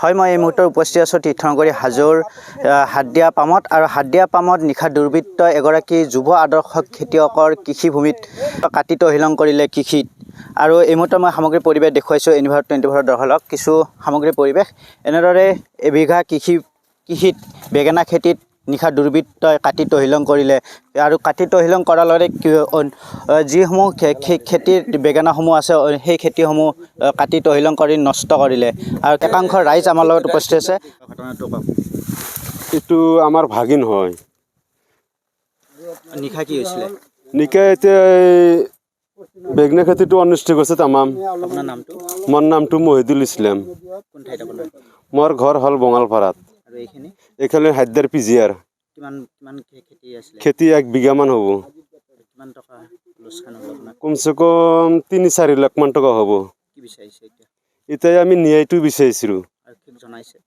হয়, মই এই মুহূৰ্তত উপস্থিত আছোঁ তীৰ্থনগৰী হাজোৰ হাতিয়া পামত আৰু হাতিয়া পামত নিশা দুৰ্বৃত্ত এগৰাকী যুৱ আদৰ্শ খেতিয়কৰ কৃষিভূমিত কাটি তহিলং কৰিলে কৃষিত। আৰু এই মুহূৰ্তত মই সামগ্ৰী পৰিৱেশ দেখুৱাইছোঁ এনিভাৰ 24 দৰ্শকক কিছু সামগ্ৰী পৰিৱেশ। এনেদৰে এবিঘা কৃষিত বেঙেনা খেতিত নিশা দুৰ্বৃত্তই কাটি তহিলং কৰিলে আৰু কাটি তহিলং কৰাৰ লগতে যিসমূহ খেতিৰ বেঙেনাসমূহ আছে সেই খেতিসমূহ কাটি তহিলং কৰি নষ্ট কৰিলে আৰু একাংশ ৰাইজ আমাৰ লগত উপস্থিত আছে। ঘটনাটো কওক। এইটো আমাৰ ভাগিন হয়। নিশা কি হৈছিলে? নিশা এতিয়া বেঙেনা খেতিটো অনিষ্ট কৰিছে তামাম। আপোনাৰ নামটো? মোৰ নামটো মহিদুল ইছলাম। কোন ঠাইত আপোনাৰ? মোৰ ঘৰ হ'ল বঙালপাৰাত। আৰু এইখিনি? এইফালে হাইদাৰ পিজিয়াৰ। কিমান খেতি আছিলে? খেতি 1 বিঘামান হ'ব। কিমান টকা লোকচান হ'ল আপোনাৰ? কমচে কম 3-4 লাখ মান টকা হ'ব। কি বিচাৰিছে এতিয়া? এতিয়া আমি ন্যায়টো বিচাৰিছিলোঁ। আৰক্ষীক জনাইছে?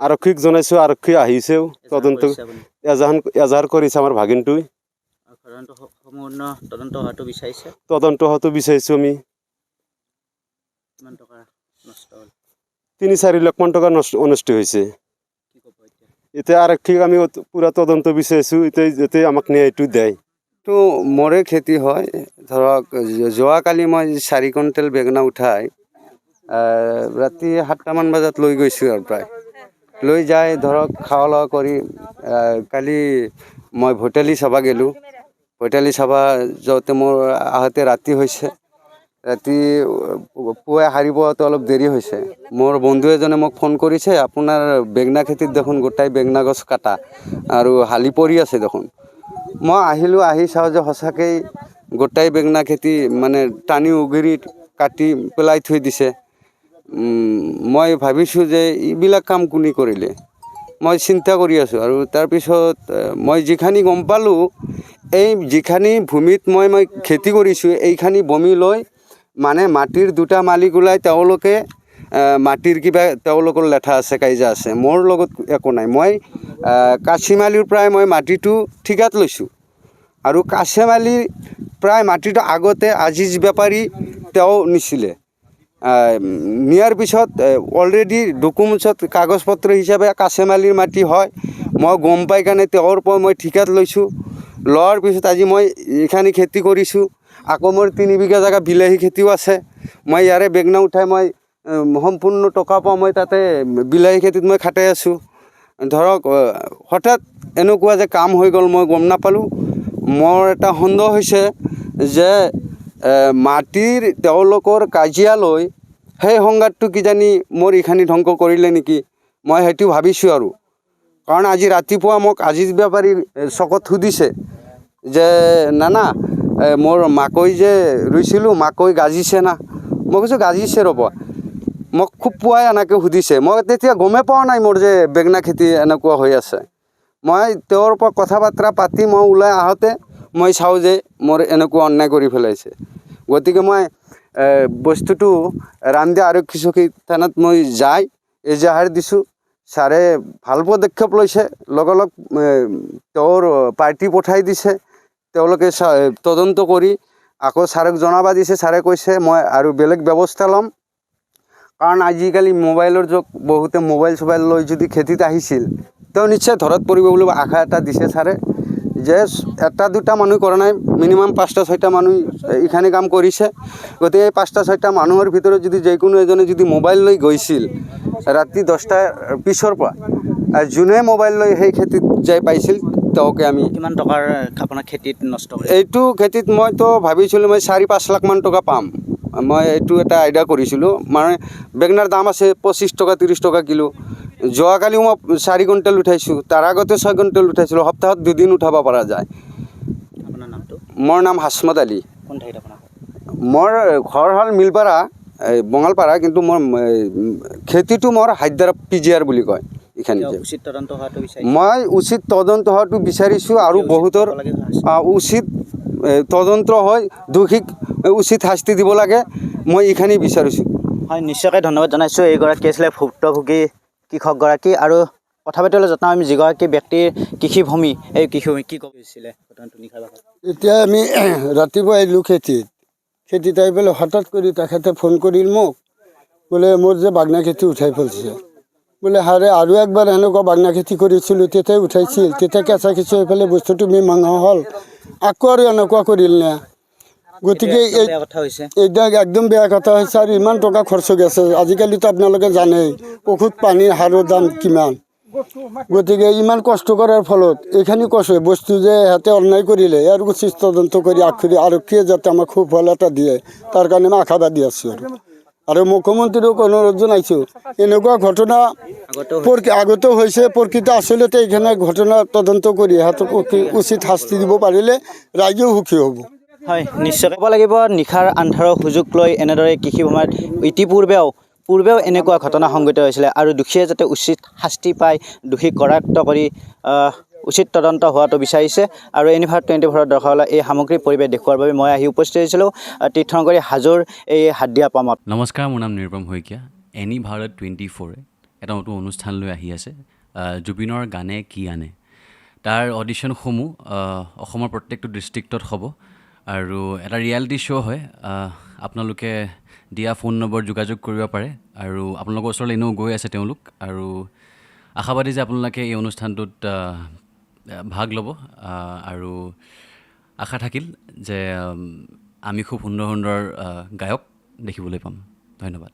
আৰক্ষীক জনাইছোঁ, আৰক্ষী আহিছেও তদন্ত এজাহাৰ কৰিছে আমাৰ ভাগিনটোই। সম্পূৰ্ণ তদন্ত হোৱাটো বিচাৰিছে? তদন্ত হোৱাটো বিচাৰিছোঁ আমি। কিমান টকা নষ্ট হ'ল? 3-4 লাখ মান টকা অনিষ্ট হৈছে। কি ক'ব এতিয়া? এতিয়া আৰক্ষীক আমি পূৰা তদন্ত বিচাৰিছোঁ, এতিয়া যাতে আমাক ন্যায়টো দিয়ে। তো মোৰে খেতি হয়। ধৰক যোৱাকালি মই 4 কুইণ্টেল বেঙেনা উঠাই ৰাতি 7টামান বজাত লৈ গৈছোঁ আৰু প্ৰায় লৈ যাই ধৰক খাৱা লোৱা কৰি কালি মই ভোটেলি চাব গ'লোঁ। ভোটেলি চাব যাওঁতে মোৰ আহোঁতে ৰাতি হৈছে। ৰাতি পুৱাই সাৰিবতো অলপ দেৰি হৈছে। মোৰ বন্ধু এজনে মোক ফোন কৰিছে, আপোনাৰ বেঙেনা খেতিত দেখোন গোটাই বেঙেনা গছ কাটা আৰু হালি পৰি আছে দেখোন। মই আহিলোঁ, আহি চাওঁ যে সঁচাকৈ গোটাই বেঙেনা খেতি মানে টানি উগিৰি কাটি পেলাই থৈ দিছে। মই ভাবিছোঁ যে এইবিলাক কাম কোনে কৰিলে, মই চিন্তা কৰি আছোঁ। আৰু তাৰপিছত মই যিখিনি গম পালোঁ, এই যিখিনি ভূমিত মই খেতি কৰিছোঁ এইখিনি ভূমি লৈ মানে মাটিৰ 2টা মালিক ওলাই তেওঁলোকে মাটিৰ কিবা তেওঁলোকৰ লেঠা আছে, কাইজা আছে। মোৰ লগত একো নাই। মই কাছিমালিৰ পৰাই মই মাটিটো ঠিকাত লৈছোঁ আৰু কাছিমালিৰ প্ৰায় মাটিটো আগতে আজিজ বেপাৰী তেওঁ নিছিলে। নিয়াৰ পিছত অলৰেডি ডকুমেণ্টছত কাগজ পত্ৰ হিচাপে কাছিমালিৰ মাটি হয়। মই গম পাই কাৰণে তেওঁৰ পৰা মই ঠিকাত লৈছোঁ। লোৱাৰ পিছত আজি মই এইখিনি খেতি কৰিছোঁ। আকৌ মোৰ 3 বিঘা জেগা বিলাহী খেতিও আছে। মই ইয়াৰে বেঙেনা উঠাই মই সম্পূৰ্ণ টকা পাওঁ, মই তাতে বিলাহী খেতিত মই খাটাই আছোঁ। ধৰক হঠাৎ এনেকুৱা যে কাম হৈ গ'ল মই গম নাপালোঁ। মোৰ এটা সন্দেহ হৈছে যে মাটিৰ তেওঁলোকৰ কাজিয়া লৈ সেই সংঘাতটো কিজানি মোৰ এইখিনি ধ্বংস কৰিলে নেকি, মই সেইটো ভাবিছোঁ। আৰু কাৰণ আজি ৰাতিপুৱা মোক আজিজ বেপাৰীৰ চকত সুধিছে যে নানা মোৰ মাকৈ যে ৰুইছিলোঁ মাকৈ গাজিছে না? মই কৈছোঁ গাজিছে ৰ'ব। মোক খুব পুৱাই এনেকৈ সুধিছে। মই তেতিয়া গমেই পোৱা নাই মোৰ যে বেঙেনা খেতি এনেকুৱা হৈ আছে। মই তেওঁৰ পৰা কথা বাৰ্তা পাতি মই ওলাই আহোঁতে মই চাওঁ যে মোৰ এনেকুৱা অন্যায় কৰি পেলাইছে। গতিকে মই বস্তুটো ৰামদিয়া আৰক্ষী চকী থানাত মই যাই এজাহাৰ দিছোঁ। ছাৰে ভাল পদক্ষেপ লৈছে, লগালগ তেওঁৰ পাৰ্টি পঠাই দিছে। তেওঁলোকে তদন্ত কৰি আকৌ ছাৰক জনাব দিছে। ছাৰে কৈছে মই আৰু বেলেগ ব্যৱস্থা ল'ম। কাৰণ আজিকালি মোবাইলৰ যুগ, বহুতে মোবাইল চোবাইল লৈ যদি খেতিত আহিছিল তেওঁ নিশ্চয় ধৰত পৰিব বুলি আশা এটা দিছে ছাৰে, যে 1-2টা মানুহ কৰা নাই, মিনিমাম 5টা-6টা মানুহ এইখিনি কাম কৰিছে। গতিকে এই 5টা-6টা মানুহৰ ভিতৰত যদি যিকোনো এজনে যদি মোবাইল লৈ গৈছিল ৰাতি 10টাৰ পিছৰ পৰা, যোনে মোবাইল লৈ সেই খেতিত যাই পাইছিল তেওঁকে আমি। কিমান টকাৰ আপোনাৰ খেতিত নষ্ট কৰিছে? এইটো খেতিত মইতো ভাবিছিলোঁ মই 4-5 লাখ মান টকা পাম। মই এইটো এটা আইডিয়া কৰিছিলোঁ। মানে বেঙেনাৰ দাম আছে 25 টকা 30 টকা কিলো। যোৱাকালিও মই 4 কুইণ্টেল উঠাইছোঁ, তাৰ আগতে 6 কুইণ্টেল উঠাইছিলোঁ। সপ্তাহত 2 দিন উঠাব পৰা যায়। আপোনাৰ নামটো? মোৰ নাম হাছমত আলী। কোন ঠাইত আপোনাৰ? মোৰ ঘৰ হ'ল মিলপাৰা, বঙালপাৰা, কিন্তু মোৰ খেতিটো মোৰ হাইদাৰ পিজিয়াৰ বুলি কয়। এইখানি উচিত তদন্ত হোৱাটো বিচাৰিছোঁ। মই উচিত তদন্ত হোৱাটো বিচাৰিছোঁ আৰু বহুতৰ উচিত তদন্ত হয়, দোষীক উচিত শাস্তি দিব লাগে, মই এইখানি বিচাৰিছোঁ। হয়, নিশ্চয়কৈ ধন্যবাদ জনাইছোঁ। এইগৰাকী আছিলে ভুক্তভোগী কৃষকগৰাকী। আৰু কথা পাতিবলৈ যত্ন আমি যিগৰাকী ব্যক্তিৰ কৃষিভূমি, এই কৃষিভূমি কি ক'ব খুজিছিলে ঘটনাটো নিশাৰ ভাগত? এতিয়া আমি ৰাতিপুৱা আহিলোঁ খেতিত আহি পেলাই হঠাৎ কৰি তেখেতে ফোন কৰিল মোক, বোলে মোৰ যে বাগনা খেতি উঠাই পেলাইছে। বোলে হাৰে আৰু একবাৰ সেনেকুৱা বাগনা খেতি কৰিছিলোঁ তেতিয়া উঠাইছিল তেতিয়া কেঁচা কিছু এইফালে বস্তুটো মীমাংসা হ'ল আকৌ আৰু এনেকুৱা কৰিল নে গতিকে এই বেয়া কথা হৈছে এইটা একদম বেয়া কথা হৈছে আৰু ইমান টকা খৰচ গেছে আজিকালিতো আপোনালোকে জানেই ঔষধ পানীৰ সাৰৰ দাম কিমান গতিকে ইমান কষ্ট কৰাৰ ফলত এইখিনি কষ্ট বস্তু যে সিহঁতে অন্যায় কৰিলে ইয়াৰ উচিত তদন্ত কৰি আৰক্ষীয়ে যাতে আমাক সুফল এটা দিয়ে তাৰ কাৰণে মই আশাবাদী আছোঁ আৰু মুখ্যমন্ত্ৰীক অনুৰোধ জনাইছোঁ এনেকুৱা ঘটনা আগতেও হৈছে প্ৰকৃত আচলতে এইখানে ঘটনা তদন্ত কৰি সিহঁতক উচিত শাস্তি দিব পাৰিলে ৰাইজেও সুখী হ'ব হয় নিশ্চয় ক'ব লাগিব নিশাৰ আন্ধাৰৰ সুযোগ লৈ এনেদৰে কৃষিভূমিত পূৰ্বেও এনেকুৱা ঘটনা সংঘটিত হৈছিলে আৰু দোষীয়ে যাতে উচিত শাস্তি পায় দোষীক কৰায়ত্ব কৰি উচিত তদন্ত হোৱাটো বিচাৰিছে আৰু এনিভাৰ 24 দৰ্শকসকলে এই সামগ্ৰিক পৰিৱেশ দেখুওৱাৰ বাবে মই আহি উপস্থিত হৈছিলোঁ তীৰ্থংকৰী হাজোৰ এই হাডিয়া পামত নমস্কাৰ মোৰ নাম নিৰুপম শইকীয়া এনি ভাৰত 24 এটা নতুন অনুষ্ঠান লৈ আহি আছে জুবিনৰ গানে কি আনে তাৰ অডিশ্যনসমূহ অসমৰ প্ৰত্যেকটো ডিষ্ট্ৰিক্টত হ'ব আৰু এটা ৰিয়েলিটি শ্ব' হয় আপোনালোকে দিয়া ফোন নম্বৰ যোগাযোগ কৰিব পাৰে আৰু আপোনালোকৰ ওচৰলৈ এনেও গৈ আছে তেওঁলোক আৰু আশাবাদী যে আপোনালোকে এই অনুষ্ঠানটোত ভাগ ল'ব আৰু আশা থাকিল যে আমি খুব সুন্দৰ সুন্দৰ গায়ক দেখিবলৈ পাম ধন্যবাদ